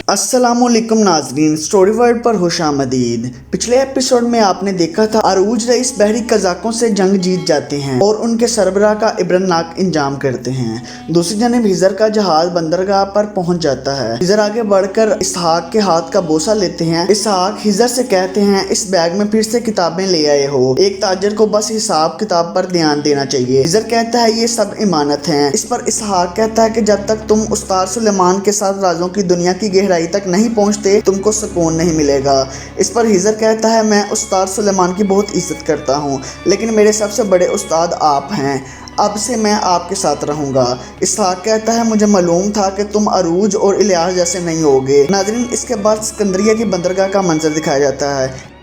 अस्सलामुअलैकुम नाजरीन, story world पर खुशामदीद। पिछले एपिसोड में आपने देखा था अरूज रईस बहरी कज़ाकों से जंग जीत जाते हैं और उनके सरबराह का इब्रतनाक इंजाम करते हैं। दूसरी जानिब हिजर का जहाज बंदरगाह पर पहुंच जाता है। हिजर आगे बढ़कर इसहाक के हाथ का बोसा लेते हैं। इसहाक हिजर से कहते हैं, इस बैग में फिर से किताबें ले आए हो, एक ताजर को बस हिसाब किताब पर ध्यान देना चाहिए। हिजर कहता है ये सब इमानत है। इस पर इसहाक कहता है कि जब तक तुम उस्ताद सुलेमान के साथ राजों की दुनिया की गहराई तक नहीं पहुंचते तुमको सुकून नहीं मिलेगा। इस पर हिजर कहता है, मैं उस्ताद सुलेमान की बहुत इज्जत करता हूं, लेकिन मेरे सबसे बड़े उस्ताद आप हैं। अब से मैं आपके साथ रहूंगा। इसहाक कहता है, मुझे मालूम था कि तुम अरूज और इलियास जैसे नहीं होगे। नाज़रीन, इसके बाद सिकंदरिया की बंदरगाह का मंजर दिखाया जाता है।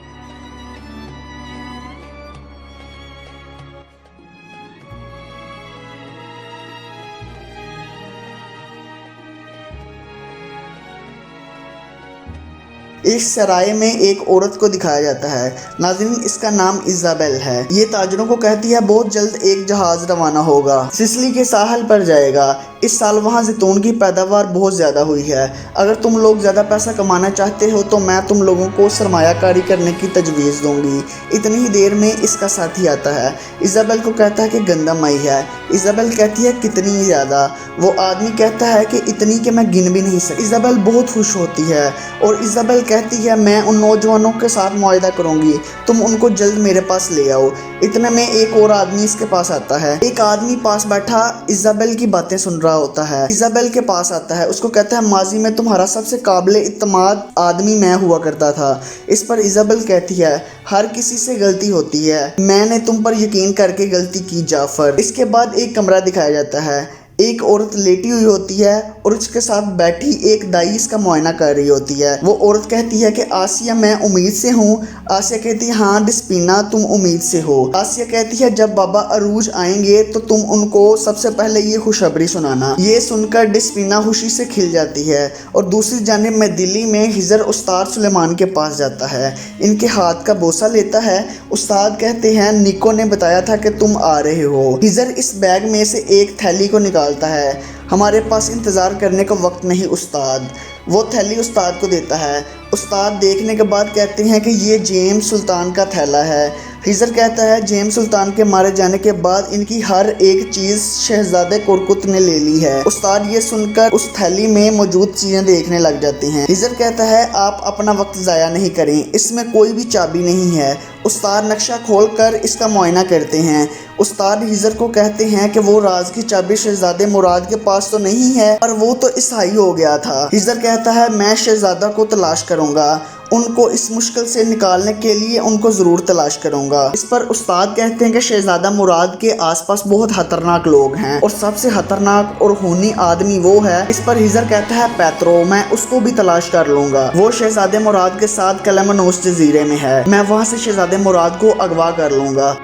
इस सराय में एक औरत को दिखाया जाता है। नाज़रीन, इसका नाम इज़ाबेल है। ये ताजरों को कहती है बहुत जल्द एक जहाज रवाना होगा, सिसिली के साहल पर जाएगा। इस साल वहाँ जैतून की पैदावार बहुत ज़्यादा हुई है। अगर तुम लोग ज़्यादा पैसा कमाना चाहते हो तो मैं तुम लोगों को सरमायाकारी करने की तजवीज़ दूंगी। इतनी ही देर में इसका साथी आता है। इज़ाबेल को कहता है कि गंदम आई है। इज़ाबेल कहती है, कितनी ज़्यादा? वो आदमी कहता है कि इतनी कि मैं गिन भी नहीं सकती। इज़ाबेल बहुत खुश होती है और इज़ाबेल कहती है, मैं उन नौजवानों के साथ मुआहदा करूंगी, तुम उनको जल्द मेरे पास ले आओ। इतने में एक और आदमी इसके पास आता है। एक आदमी पास बैठा इज़ाबेल की बातें सुन रहा होता है। इज़ाबेल के पास आता है, उसको कहता है, माजी में तुम्हारा सबसे काबिल इत्तमाद आदमी मैं हुआ करता था। इस पर इज़ाबेल कहती है, हर किसी से गलती होती है, मैंने तुम पर यकीन करके गलती की जाफर। इसके बाद एक कमरा दिखाया जाता है। एक औरत लेटी हुई होती है और उसके साथ बैठी एक दाई इसका मुआयना कर रही होती है। वो औरत कहती है कि आसिया, मैं उम्मीद से हूँ। आसिया कहती है, हाँ डिस्पीना, तुम उम्मीद से हो। आसिया कहती है, जब बाबा अरूज आएंगे तो तुम उनको सबसे पहले ये खुशखबरी सुनाना। ये सुनकर डिस्पीना खुशी से खिल जाती है। और दूसरी जानिब में दिल्ली में हिजर उस्ताद सुलेमान के पास जाता है, इनके हाथ का बोसा लेता है। उस्ताद कहते हैं, निको ने बताया था कि तुम आ रहे हो। हिजर इस बैग में से एक थैली को निकालता है। हमारे पास इंतज़ार करने का वक्त नहीं उस्ताद। वो थैली उस्ताद को देता है। उस्ताद देखने के बाद कहते हैं कि ये जेम्स सुल्तान का थैला है। हिजर कहता है, जेम्स सुल्तान के मारे जाने के बाद इनकी हर एक चीज़ शहजादे कुरकुत ने ले ली है। उस्ताद ये सुनकर उस थैली में मौजूद चीज़ें देखने लग जाते हैं। हिजर कहता है, आप अपना वक्त ज़ाया नहीं करें, इसमें कोई भी चाबी नहीं है। उस्ताद नक्शा खोलकर इसका मुआयना करते हैं। उस्ताद हिजर को कहते हैं कि वो राज की चाबी शहजादे मुराद के पास तो नहीं है, पर वो तो ईसाई हो गया था। हिजर कहता है, मैं शहजादा को तलाश करूंगा, उनको इस मुश्किल से निकालने के लिए उनको ज़रूर तलाश करूंगा। इस पर उस्ताद कहते हैं कि शहजादा मुराद के आसपास बहुत खतरनाक लोग हैं और सबसे खतरनाक और खूनी आदमी वो है। इस पर हिजर कहता है, पैत्रो, मैं उसको भी तलाश कर लूंगा। वो शहजादे मुराद के साथ कलमनोस जजीरे में है। मैं वहाँ से शहजादे मुराद को अगवा कर लूंगा।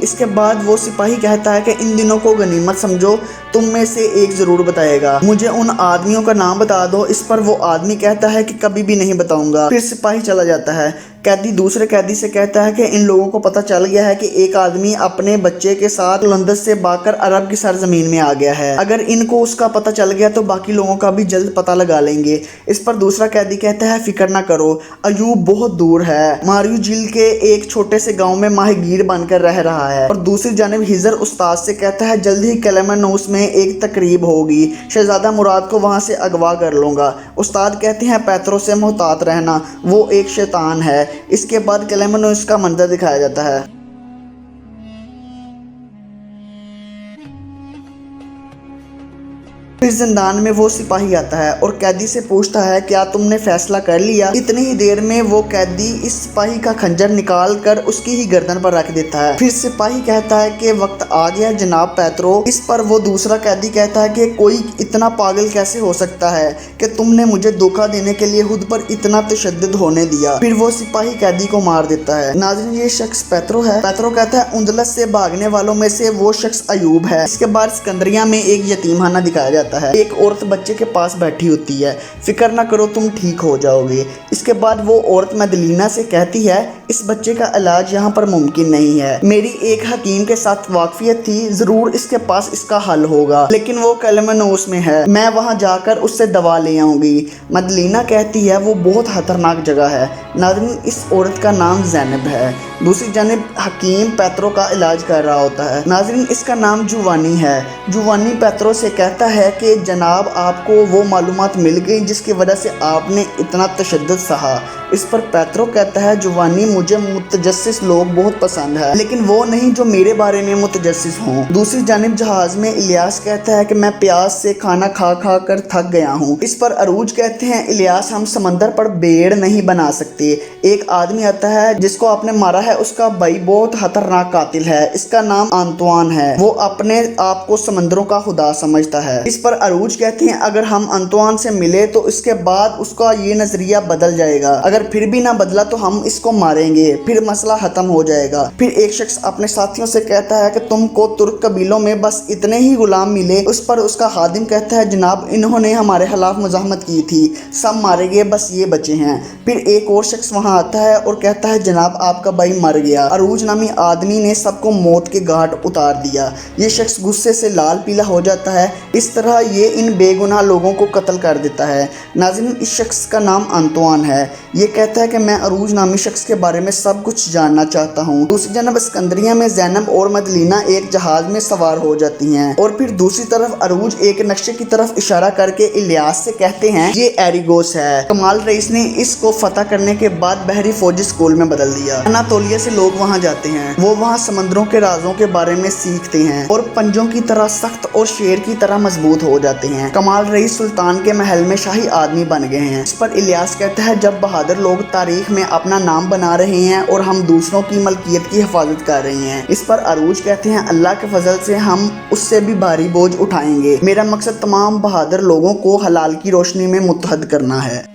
इसके बाद वो सिपाही कहता है कि इन दिनों को गनीमत समझो, तुम में से एक ज़रूर बताएगा, मुझे उन आदमियों का नाम बता दो। इस पर वो आदमी कहता है कि कभी भी नहीं बताऊंगा। फिर सिपाही चला जाता है। कैदी दूसरे कैदी से कहता है कि इन लोगों को पता चल गया है कि एक आदमी अपने बच्चे के साथ लंदन से भागकर अरब की सरजमीन में आ गया है। अगर इनको उसका पता चल गया तो बाकी लोगों का भी जल्द पता लगा लेंगे। इस पर दूसरा कैदी कहता है, फिक्र ना करो, अयूब बहुत दूर है, मारियो झील के एक छोटे से गाँव में माहिगीर बनकर रह रहा है। और दूसरी जानिब हिजर उस्ताद से कहता है, जल्द ही कलमनोस में एक तकरीब होगी, शहजादा मुराद को वहाँ से अगवा कर लूँगा। उस्ताद कहते हैं, पैत्रो से मुहतात रहना, वो एक शैतान है। इसके बाद कलमनोस का मंजर दिखाया जाता है। फिर जिंदान में वो सिपाही आता है और कैदी से पूछता है, क्या तुमने फैसला कर लिया? इतनी ही देर में वो कैदी इस सिपाही का खंजर निकाल कर उसकी ही गर्दन पर रख देता है। फिर सिपाही कहता है कि वक्त आ गया जनाब पैत्रो। इस पर वो दूसरा कैदी कहता है कि कोई इतना पागल कैसे हो सकता है कि तुमने मुझे धोखा देने के लिए खुद पर इतना तशद्दुद होने दिया। फिर वो सिपाही कैदी को मार देता है। नाज़रीन, ये शख्स पैत्रो है। पैत्रो कहता है, उंदलस से भागने वालों में से वो शख्स अयूब है। इसके बाद सिकंदरिया में एक यतीमखाना दिखाया जाता है। जाता है। एक औरत बच्चे के पास बैठी होती है, फिक्र ना करो तुम ठीक हो जाओगे। इसके बाद वो औरत मदलीना से कहती है इस बच्चे का इलाज यहाँ पर मुमकिन नहीं है, मेरी एक हकीम के साथ वाकफियत थी, जरूर इसके पास इसका हल होगा, लेकिन वो कलमनोस में है, मैं वहाँ जाकर उससे दवा ले आऊंगी। मदलीना कहती है वो बहुत खतरनाक जगह है। नाज़रीन, इस औरत का नाम ज़ैनब है। दूसरी जानिब हकीम पेत्रो का इलाज कर रहा होता है। नाज़रीन, इसका नाम जुवानी है। जुवानी पेत्रो से कहता है कि जनाब आपको वो मालूमात मिल गई जिसकी वजह से आपने इतना तशद्दुद सहा। इस पर पेत्रो कहता है जुवानी मुझे मुतजस्सिस लोग बहुत पसंद है, लेकिन वो नहीं जो मेरे बारे में मुतजस्सिस हों। दूसरी जानिब जहाज में इलियास कहता है कि मैं प्यास से खाना खा खा कर थक गया हूँ। इस पर अरूज कहते हैं इलियास हम समंदर पर बेड़ नहीं बना सकते। एक आदमी आता है जिसको आपने मारा है, उसका भाई बहुत खतरनाक कातिल है, इसका नाम अंतवान है, वो अपने आप को समंदरों का खुदा समझता है। इस पर अरूज कहते हैं अगर हम अंतवान से मिले तो इसके बाद उसका ये नजरिया बदल जाएगा, अगर फिर भी ना बदला तो हम इसको मारेंगे, फिर मसला खत्म हो जाएगा। फिर एक शख्स अपने साथियों से कहता है कि तुमको तुर्क कबीलों में बस इतने ही गुलाम मिले। उस पर उसका खादिम कहता है जनाब इन्होंने हमारे खिलाफ मुजाहमत की थी, सब मारे गए, बस ये बचे हैं। फिर एक और शख्स वहाँ आता है और कहता है जनाब आपका भाई मर गया। अरूज नामी आदमी ने सबको मौत के घाट उतार दिया। ये शख्स गुस्से से लाल पीला हो जाता है। इस तरह ये इन बेगुनाह लोगों को कत्ल कर देता है। नाज़रीन, इस शख्स का नाम अंतवान है। ये कहता है कि मैं अरूज नामी शख्स के बारे में सब कुछ जानना चाहता हूँ। दूसरी जानब सिकंदरिया में ज़ैनब और मदलीना एक जहाज में सवार हो जाती हैं और फिर दूसरी तरफ अरूज एक नक्शे की तरफ इशारा करके इलियास से कहते हैं ये एरिगोस है। कमाल रईस ने इसको फतह करने के बाद बहरी फौजी स्कूल में बदल दिया। अनातोलिया से लोग वहाँ जाते हैं, वो वहाँ समंदरों के राजों के बारे में सीखते हैं और पंजों की तरह सख्त और शेर की तरह मजबूत हो जाते हैं। कमाल रईस सुल्तान के महल में शाही आदमी बन गए हैं। इस पर इलियास कहता है जब बहादुर लोग तारीख में अपना नाम बना रहे हैं और हम दूसरों की मलकियत की हिफाजत कर रहे हैं। इस पर अरूज कहते हैं अल्लाह के फजल से हम उससे भी भारी बोझ उठाएंगे। मेरा मकसद तमाम बहादुर लोगों को हलाल की रोशनी में मुत्तहद करना है।